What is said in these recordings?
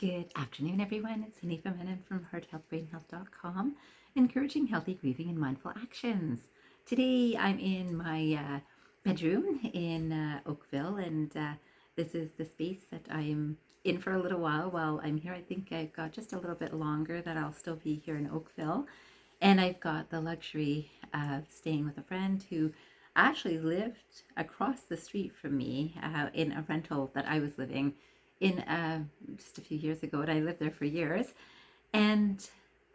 Good afternoon, everyone. It's Hanifa Menon from hearthealthbrainhealth.com, encouraging healthy grieving and mindful actions. Today, I'm in my bedroom in Oakville, and this is the space that I'm in for a little while I'm here. I think I've got just a little bit longer that I'll still be here in Oakville, and I've got the luxury of staying with a friend who actually lived across the street from me in a rental that I was living in just a few years ago, and I lived there for years. And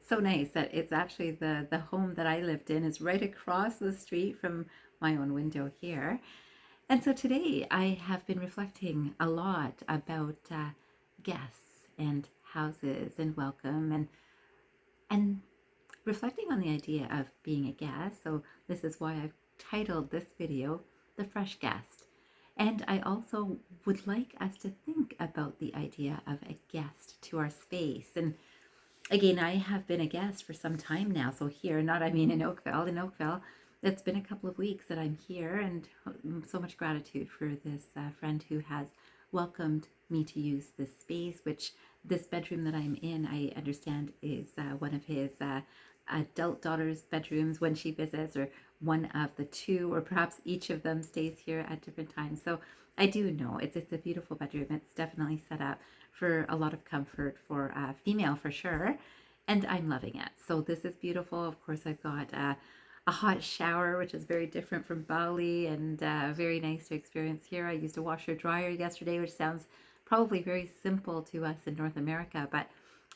so nice that it's actually the home that I lived in is right across the street from my own window here. And so today I have been reflecting a lot about guests and houses and welcome and reflecting on the idea of being a guest. So this is why I've titled this video The Fresh Guest. And I also would like us to think about the idea of a guest to our space. And again, I have been a guest for some time now. So here, not I mean in Oakville, it's been a couple of weeks that I'm here, and so much gratitude for this friend who has welcomed me to use this space, which this bedroom that I'm in, I understand is one of his adult daughter's bedrooms when she visits, or one of the two, or perhaps each of them stays here at different times. So I do know it's a beautiful bedroom. It's definitely set up for a lot of comfort for a female for sure, and I'm loving it. So this is beautiful. Of course, I've got a hot shower, which is very different from Bali, and very nice to experience here. I used a washer dryer yesterday, which sounds probably very simple to us in North America, but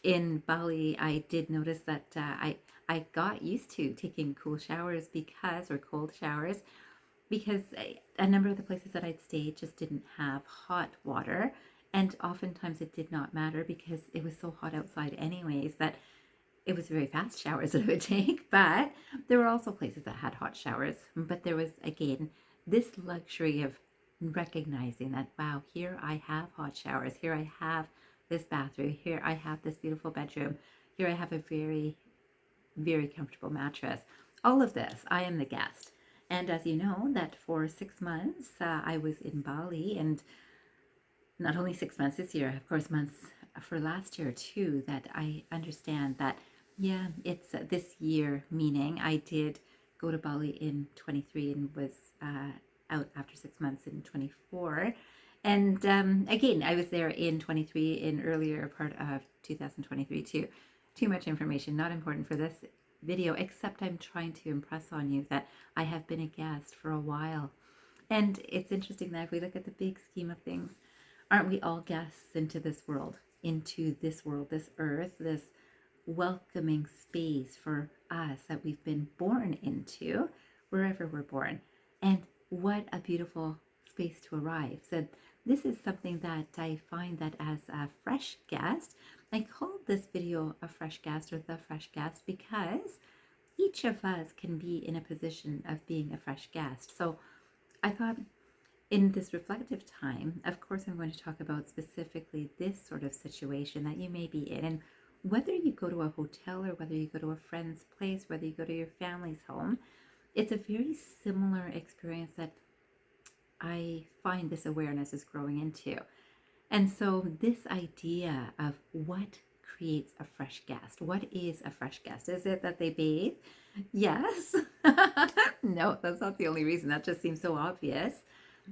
in Bali, I did notice that I got used to taking cool showers or cold showers, because a number of the places that I'd stayed just didn't have hot water. And oftentimes it did not matter because it was so hot outside anyways that it was very fast showers that I would take. But there were also places that had hot showers. But there was, again, this luxury of recognizing that, wow, here I have hot showers. Here I have this bathroom. Here I have this beautiful bedroom. Here I have a very, very comfortable mattress. All of this, I am the guest. And as you know, that for 6 months I was in Bali, and not only 6 months this year, of course, months for last year too, that I understand that, yeah, it's this year, meaning I did go to Bali in 23 and was out after 6 months in 24. And again, I was there in 23 in earlier part of 2023 too. Too much information, not important for this video, except I'm trying to impress on you that I have been a guest for a while. And it's interesting that if we look at the big scheme of things, aren't we all guests into this world, this earth, this welcoming space for us that we've been born into, wherever we're born. And what a beautiful space to arrive. So this is something that I find that as a fresh guest, I called this video a fresh guest, or the fresh guest, because each of us can be in a position of being a fresh guest. So I thought in this reflective time, of course, I'm going to talk about specifically this sort of situation that you may be in. And whether you go to a hotel or whether you go to a friend's place, whether you go to your family's home, it's a very similar experience that I find this awareness is growing into. And so this idea of what creates a fresh guest. What is a fresh guest? Is it that they bathe? Yes. No, that's not the only reason. That just seems so obvious.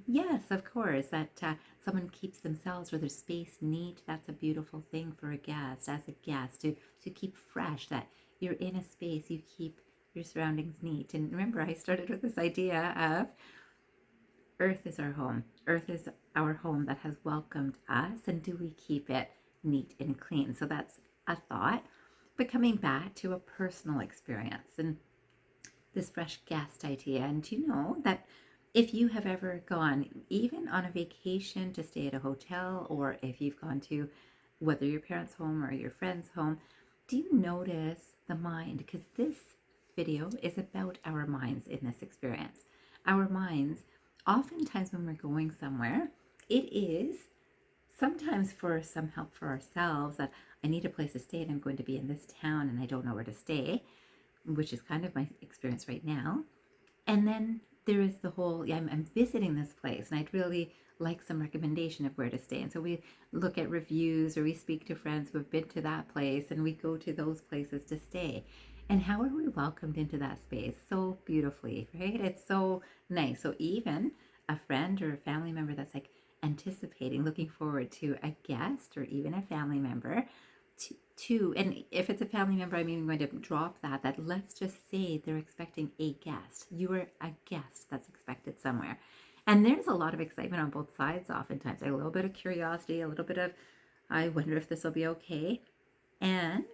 Yes, of course, that someone keeps themselves or their space neat. That's a beautiful thing for a guest, as a guest, to keep fresh, that you're in a space, you keep your surroundings neat. And remember, I started with this idea of Earth is our home. Earth is our home that has welcomed us, and do we keep it neat and clean? So that's a thought. But coming back to a personal experience and this fresh guest idea, and you know that if you have ever gone even on a vacation to stay at a hotel, or if you've gone to whether your parents' home or your friend's home, do you notice the mind? Because this video is about our minds in this experience. Our minds, oftentimes when we're going somewhere, it is sometimes for some help for ourselves, that I need a place to stay and I'm going to be in this town and I don't know where to stay, which is kind of my experience right now. And then there is the whole, yeah, I'm visiting this place and I'd really like some recommendation of where to stay. And so we look at reviews or we speak to friends who have been to that place and we go to those places to stay. And how are we welcomed into that space? So beautifully, right? It's so nice. So even a friend or a family member that's like anticipating, looking forward to a guest or even a family member and if it's a family member, I'm even going to drop that let's just say they're expecting a guest. You are a guest that's expected somewhere. And there's a lot of excitement on both sides oftentimes. A little bit of curiosity, a little bit of, I wonder if this will be okay. And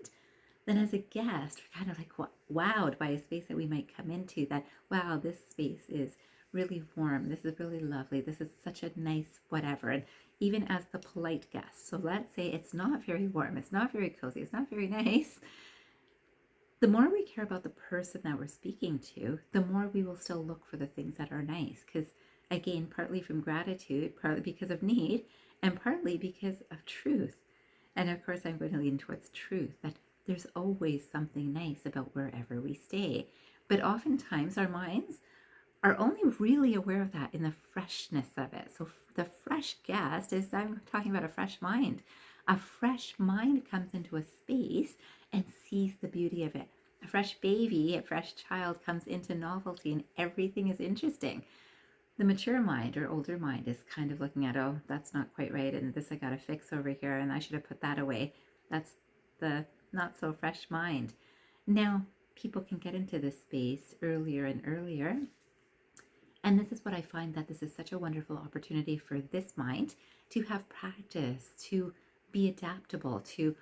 then as a guest, we're kind of like wowed by a space that we might come into that, wow, this space is really warm. This is really lovely. This is such a nice whatever. And even as the polite guest. So let's say it's not very warm. It's not very cozy. It's not very nice. The more we care about the person that we're speaking to, the more we will still look for the things that are nice. Because again, partly from gratitude, partly because of need, and partly because of truth. And of course, I'm going to lean towards truth, that there's always something nice about wherever we stay. But oftentimes our minds are only really aware of that in the freshness of it. So the fresh guest is, I'm talking about a fresh mind. A fresh mind comes into a space and sees the beauty of it. A fresh baby, a fresh child comes into novelty and everything is interesting. The mature mind or older mind is kind of looking at, oh, that's not quite right, and this I got to fix over here, and I should have put that away. That's the not so fresh mind. Now, people can get into this space earlier and earlier. And this is what I find, that this is such a wonderful opportunity for this mind to have practice, to be adaptable, to,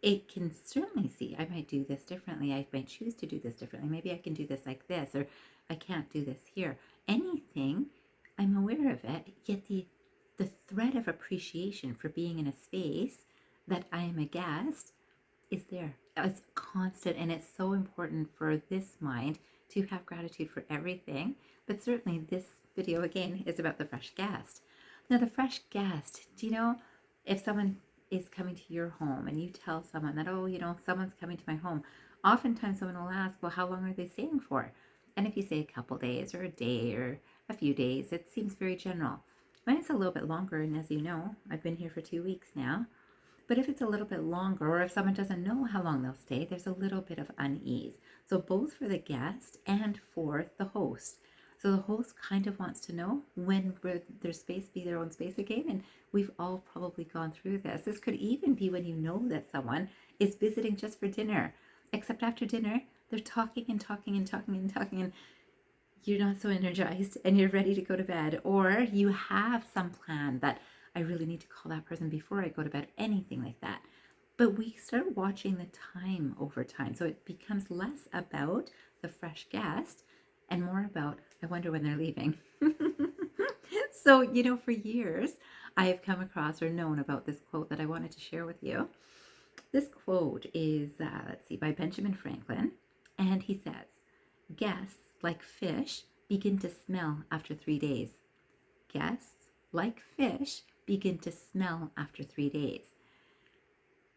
it can certainly see, I might do this differently. I might choose to do this differently. Maybe I can do this like this, or I can't do this here. Anything, I'm aware of it, yet the thread of appreciation for being in a space that I am a guest is there. It's constant, and it's so important for this mind to have gratitude for everything. But certainly this video, again, is about the fresh guest. Now, the fresh guest, do you know, if someone is coming to your home and you tell someone that, oh, someone's coming to my home, oftentimes someone will ask, well, how long are they staying for? And if you say a couple days or a day or a few days, it seems very general. When it's a little bit longer, and as you know, I've been here for 2 weeks now, but if it's a little bit longer, or if someone doesn't know how long they'll stay, there's a little bit of unease. So both for the guest and for the host. So the host kind of wants to know when will their space be their own space again. And we've all probably gone through this. This could even be when you know that someone is visiting just for dinner. Except after dinner, they're talking and talking and talking and talking, and you're not so energized and you're ready to go to bed. Or you have some plan that I really need to call that person before I go to bed, anything like that. But we start watching the time over time. So it becomes less about the fresh guest and more about, I wonder when they're leaving. So, for years, I have come across or known about this quote that I wanted to share with you. This quote is, by Benjamin Franklin. And he says, guests, like fish, begin to smell after 3 days. Guests, like fish, begin to smell after 3 days.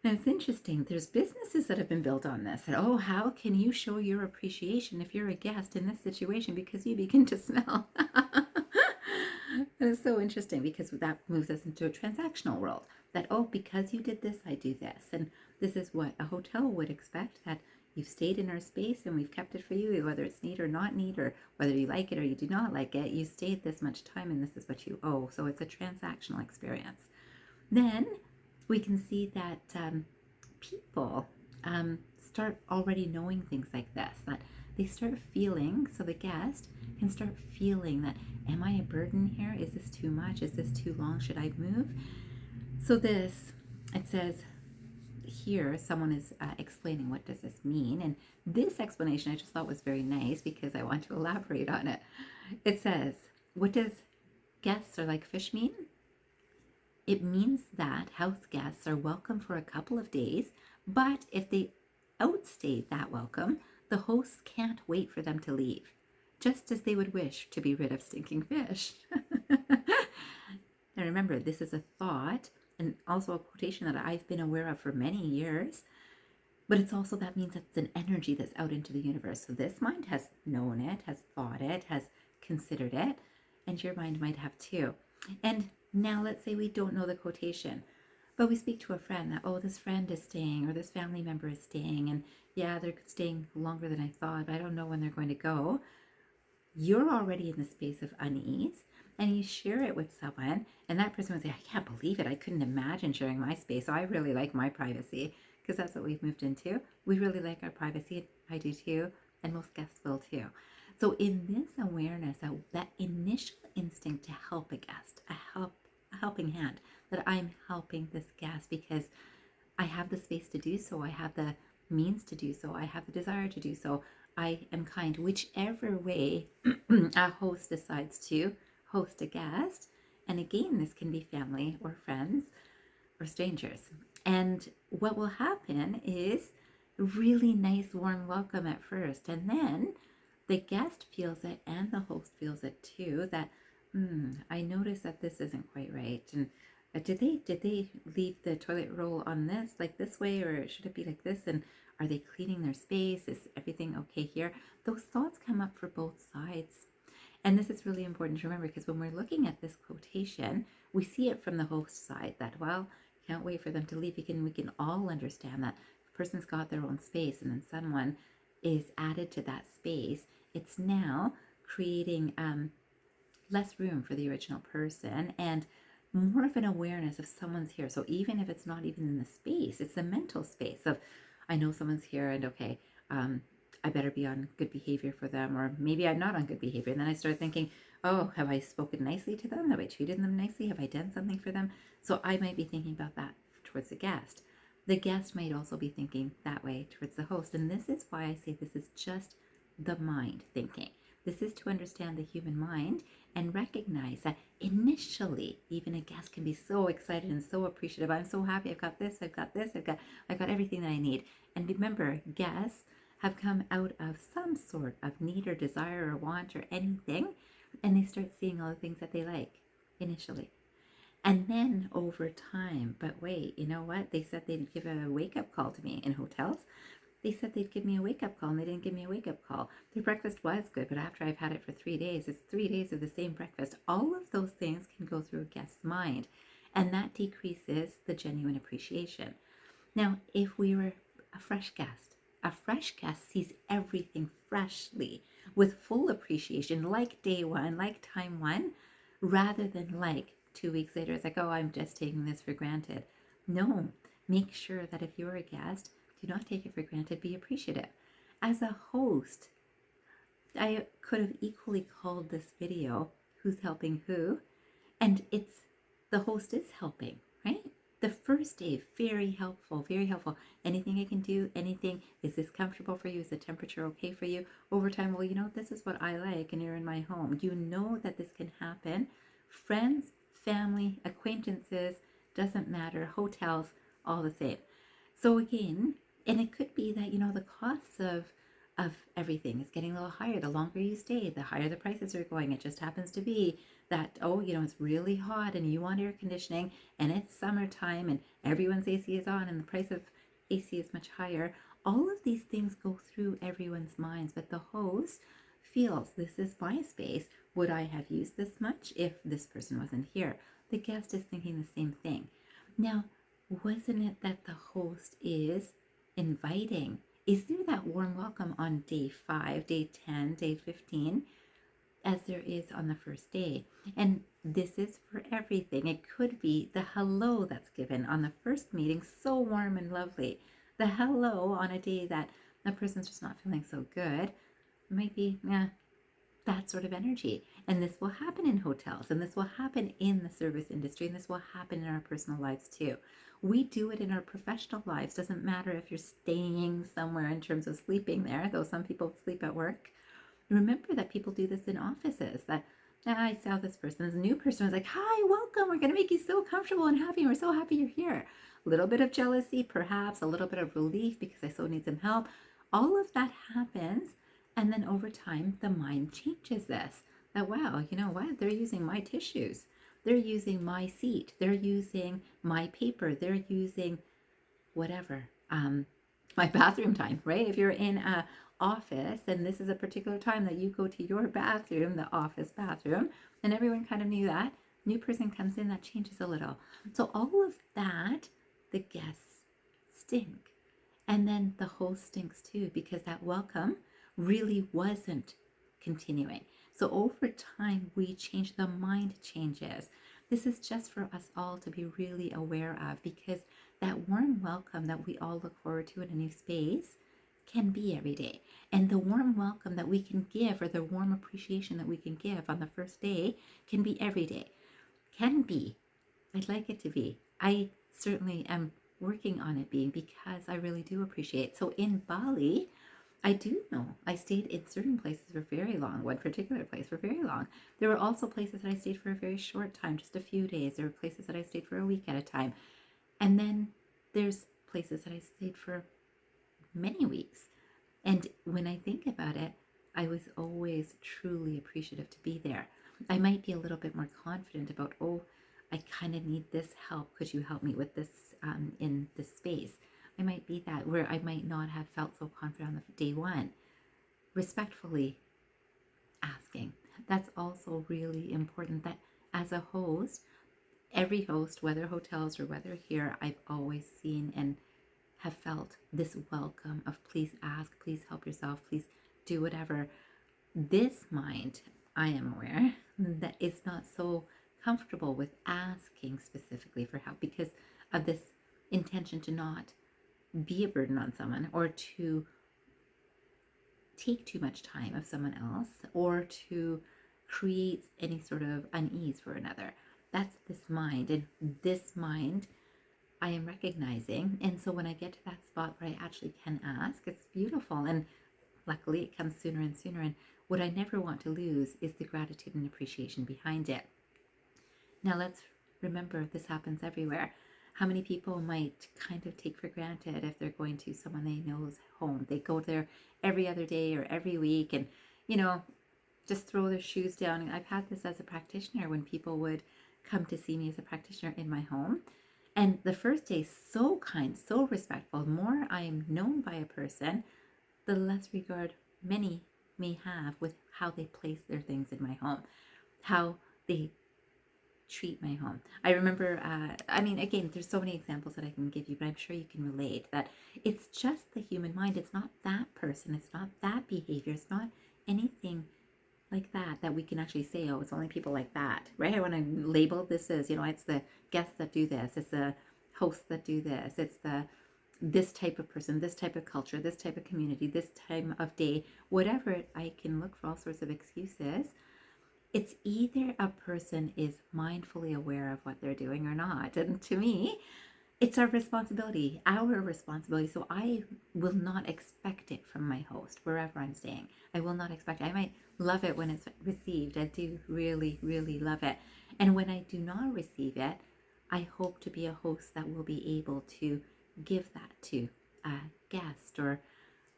Now, it's interesting. There's businesses that have been built on this. That, oh, how can you show your appreciation if you're a guest in this situation because you begin to smell? And it's so interesting because that moves us into a transactional world. That, oh, because you did this, I do this. And this is what a hotel would expect, that you've stayed in our space and we've kept it for you, whether it's neat or not neat, or whether you like it or you do not like it. You stayed this much time and this is what you owe. So it's a transactional experience. Then we can see that people start already knowing things like this, that they start feeling, so the guest can start feeling that, am I a burden here? Is this too much? Is this too long? Should I move? So it says here, someone is explaining what does this mean. And this explanation I just thought was very nice because I want to elaborate on it. It says, what does guests are like fish mean? It means that house guests are welcome for a couple of days, but if they outstay that welcome, the hosts can't wait for them to leave, just as they would wish to be rid of stinking fish. Now remember, this is a thought and also a quotation that I've been aware of for many years, but it's also, that means it's an energy that's out into the universe. So this mind has known it, has thought it, has considered it, and your mind might have too. And now let's say we don't know the quotation, but we speak to a friend that, oh, this friend is staying or this family member is staying, and yeah, they're staying longer than I thought, but I don't know when they're going to go. You're already in the space of unease, and you share it with someone, and that person would say, I can't believe it. I couldn't imagine sharing my space. So I really like my privacy, because that's what we've moved into. We really like our privacy. I do too, and most guests will too. So in this awareness, that initial instinct to help a guest, a helping hand, that I'm helping this guest because I have the space to do so, I have the means to do so, I have the desire to do so, I am kind, whichever way a host decides to host a guest. And again, this can be family or friends or strangers. And what will happen is really nice, warm welcome at first. And then the guest feels it and the host feels it too, that, I notice that this isn't quite right. And did they leave the toilet roll on this way, or should it be like this? And are they cleaning their space? Is everything okay here? Those thoughts come up for both sides. And this is really important to remember, because when we're looking at this quotation, we see it from the host side that, well, can't wait for them to leave. We can all understand that the person's got their own space, and then someone is added to that space. It's now creating less room for the original person and more of an awareness of someone's here. So even if it's not even in the space, it's the mental space of, I know someone's here, and okay, I better be on good behavior for them, or maybe I'm not on good behavior. And then I start thinking, oh, have I spoken nicely to them? Have I treated them nicely? Have I done something for them? So I might be thinking about that towards the guest. The guest might also be thinking that way towards the host. And this is why I say this is just the mind thinking. This is to understand the human mind and recognize that initially, even a guest can be so excited and so appreciative. I'm so happy. I've got this. I've got this. I've got everything that I need. And remember, guests have come out of some sort of need or desire or want or anything, and they start seeing all the things that they like initially. And then over time, but wait, you know what? They said they'd give a wake-up call to me in hotels. They said they'd give me a wake-up call, and they didn't give me a wake-up call. Their breakfast was good, but after I've had it for 3 days, it's 3 days of the same breakfast. All of those things can go through a guest's mind, and that decreases the genuine appreciation. Now, if we were a fresh guest sees everything freshly with full appreciation, like day one, like time one, rather than like 2 weeks later, it's like, oh, I'm just taking this for granted. No, make sure that if you're a guest, do not take it for granted, be appreciative. As a host, I could have equally called this video, Who's Helping Who? And it's, the host is helping, right? The first day, very helpful, very helpful. Anything I can do, anything, is this comfortable for you? Is the temperature okay for you? Over time, well, you know, this is what I like, and you're in my home. You know that this can happen. Friends, family, acquaintances, doesn't matter, hotels, all the same. So again, and it could be that, you know, the costs of everything is getting a little higher. The longer you stay, the higher the prices are going. It just happens to be that, oh, you know, it's really hot and you want air conditioning and it's summertime and everyone's AC is on and the price of AC is much higher. All of these things go through everyone's minds, but the host feels, this is my space. Would I have used this much if this person wasn't here? The guest is thinking the same thing. Now, wasn't it that the host is inviting? Is there that warm welcome on day 5, day 10, day 15, as there is on the first day? And this is for everything. It could be the hello that's given on the first meeting, so warm and lovely. The hello on a day that the person's just not feeling so good might be, that sort of energy. And this will happen in hotels, and this will happen in the service industry, and this will happen in our personal lives too. We do it in our professional lives. Doesn't matter if you're staying somewhere in terms of sleeping there, though some people sleep at work. Remember that people do this in offices, that I saw this person, this new person was like, hi, welcome, we're going to make you so comfortable and happy, and we're so happy you're here. A little bit of jealousy, perhaps, a little bit of relief because I so need some help. All of that happens. And then over time, the mind changes this. That, wow, you know what? They're using my tissues. They're using my seat. They're using my paper. They're using whatever. my bathroom time, right? If you're in a office and this is a particular time that you go to your bathroom, the office bathroom, and everyone kind of knew that, new person comes in, that changes a little. So all of that, the guests stink. And then the host stinks too, because that welcome really wasn't continuing. So over time, we change, the mind changes. This is just for us all to be really aware of, because that warm welcome that we all look forward to in a new space can be every day. And the warm welcome that we can give, or the warm appreciation that we can give on the first day, can be every day. Can be. I'd like it to be. I certainly am working on it being, because I really do appreciate. So in Bali, I do know I stayed in certain places for very long, one particular place for very long. There were also places that I stayed for a very short time, just a few days. There were places that I stayed for a week at a time. And then there's places that I stayed for many weeks. And when I think about it, I was always truly appreciative to be there. I might be a little bit more confident about, oh, I kind of need this help. Could you help me with this in this space? I might be that, where I might not have felt so confident on the day one. Respectfully asking. That's also really important, that as a host, every host, whether hotels or whether here, I've always seen and have felt this welcome of, please ask, please help yourself, please do whatever. This mind, I am aware, that is not so comfortable with asking specifically for help, because of this intention to not be a burden on someone, or to take too much time of someone else, or to create any sort of unease for another. That's this mind. And this mind I am recognizing. And so when I get to that spot where I actually can ask, it's beautiful. And luckily it comes sooner and sooner. And what I never want to lose is the gratitude and appreciation behind it. Now let's remember, this happens everywhere. How many people might kind of take for granted if they're going to someone they know's home? They go there every other day or every week, and, just throw their shoes down. And I've had this as a practitioner, when people would come to see me as a practitioner in my home. And the first day, so kind, so respectful. The more I am known by a person, the less regard many may have with how they place their things in my home, how they treat my home. I remember, again, there's so many examples that I can give you, but I'm sure you can relate that it's just the human mind. It's not that person. It's not that behavior. It's not anything like that we can actually say, oh, it's only people like that, right? I want to label this as, it's the guests that do this. It's the hosts that do this. It's this type of person, this type of culture, this type of community, this time of day, whatever. I can look for all sorts of excuses. It's either a person is mindfully aware of what they're doing or not. And to me, it's our responsibility. So I will not expect it from my host wherever I'm staying. I will not expect it. I might love it when it's received. I do really, really love it. And when I do not receive it, I hope to be a host that will be able to give that to a guest or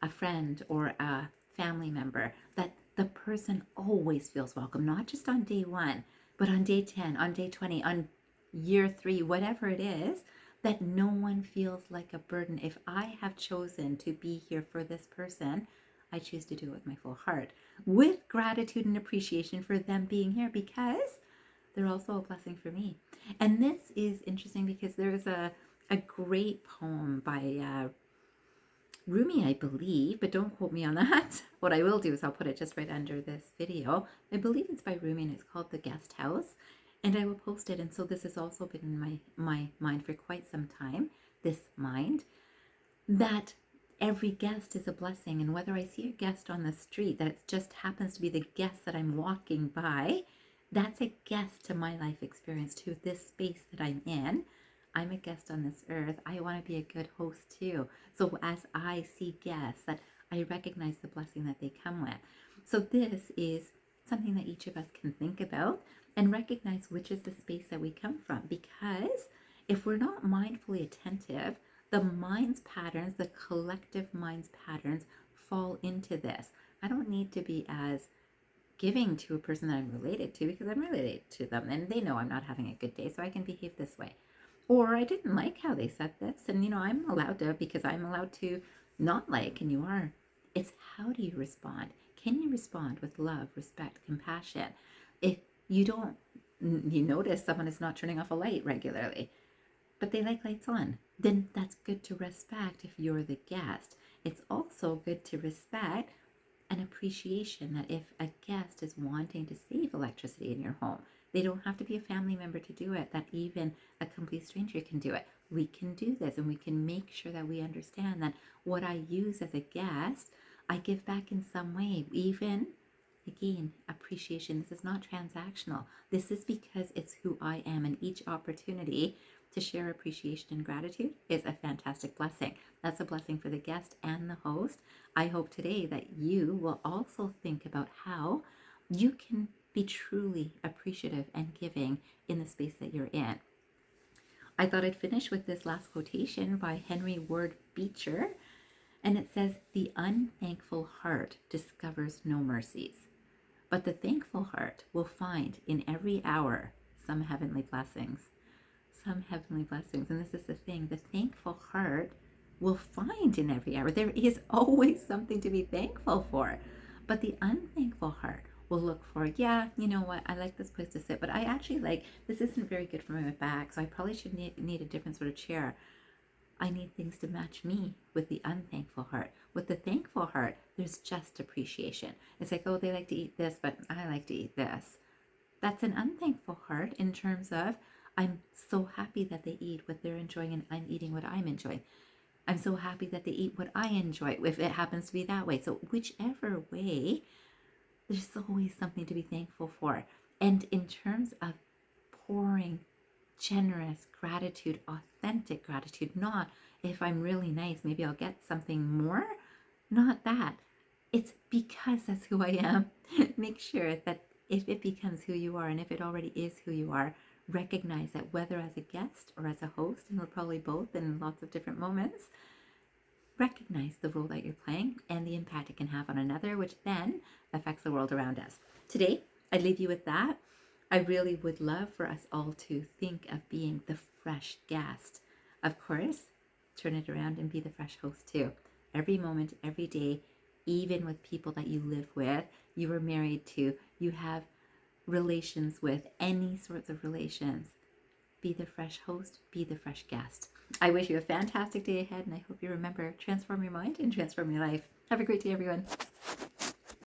a friend or a family member, that the person always feels welcome, not just on day 1, but on day 10, on day 20, on year 3, whatever it is, that no one feels like a burden. If I have chosen to be here for this person, I choose to do it with my full heart, with gratitude and appreciation for them being here, because they're also a blessing for me. And this is interesting because there's a great poem by Rumi, I believe, but don't quote me on that. What I will do is I'll put it just right under this video. I believe it's by Rumi, and it's called The Guest House, and I will post it. And so this has also been in my mind for quite some time, this mind, that every guest is a blessing. And whether I see a guest on the street, that it just happens to be the guest that I'm walking by, that's a guest to my life experience, to this space that I'm in. I'm a guest on this earth. I want to be a good host too. So as I see guests, that I recognize the blessing that they come with. So this is something that each of us can think about and recognize which is the space that we come from. Because if we're not mindfully attentive, the mind's patterns, the collective mind's patterns, fall into this. I don't need to be as giving to a person that I'm related to, because I'm related to them and they know I'm not having a good day, so I can behave this way. Or I didn't like how they said this, and I'm allowed to, because I'm allowed to not like, and you are. It's how do you respond? Can you respond with love, respect, compassion? If you don't, you notice someone is not turning off a light regularly, but they like lights on, then that's good to respect if you're the guest. It's also good to respect an appreciation that if a guest is wanting to save electricity in your home, they don't have to be a family member to do it, that even a complete stranger can do it. We can do this, and we can make sure that we understand that what I use as a guest, I give back in some way. Even, again, appreciation. This is not transactional. This is because it's who I am, and each opportunity to share appreciation and gratitude is a fantastic blessing. That's a blessing for the guest and the host. I hope today that you will also think about how you can be truly appreciative and giving in the space that you're in. I thought I'd finish with this last quotation by Henry Ward Beecher, and it says, "The unthankful heart discovers no mercies, but the thankful heart will find in every hour some heavenly blessings." Some heavenly blessings. And this is the thing, the thankful heart will find in every hour. There is always something to be thankful for. But the unthankful heart will look for, yeah, you know what, I like this place to sit, but I actually like, this isn't very good for my back, so I probably should need a different sort of chair. I need things to match me. With the unthankful heart. With the thankful heart, there's just appreciation. It's like, oh, they like to eat this, but I like to eat this. That's an unthankful heart in terms of, I'm so happy that they eat what they're enjoying and I'm eating what I'm enjoying. I'm so happy that they eat what I enjoy, if it happens to be that way. So whichever way, there's always something to be thankful for. And in terms of pouring generous gratitude, authentic gratitude, not if I'm really nice, maybe I'll get something more. Not that. It's because that's who I am. Make sure that if it becomes who you are, and if it already is who you are, recognize that whether as a guest or as a host, and we're probably both in lots of different moments, recognize the role that you're playing and the impact it can have on another, which then affects the world around us. Today, I'd leave you with that. I really would love for us all to think of being the fresh guest. Of course, turn it around and be the fresh host too. Every moment, every day, even with people that you live with, you are married to, you have relations with, any sorts of relations. Be the fresh host, be the fresh guest. I wish you a fantastic day ahead, and I hope you remember, transform your mind and transform your life. Have a great day, everyone.